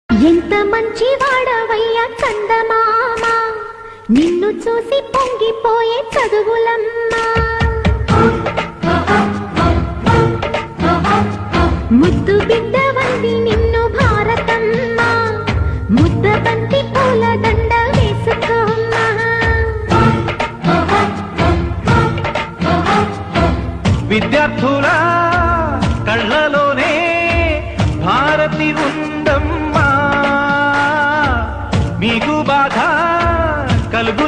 ఎంత మంచి వాడవయ్యా చందమామ, నిన్ను చూసి పొంగిపోయే చదువులమ్మా. ముద్దు బిడ్డ వంటి నిన్ను భారతమ్మ, ముద్ద బంతి పూల దండ వేసుకోమ్మా. విద్యార్థుల కళ్ళలోనే భారతి ఉందమ్మా, మీకు బాధ కలుగు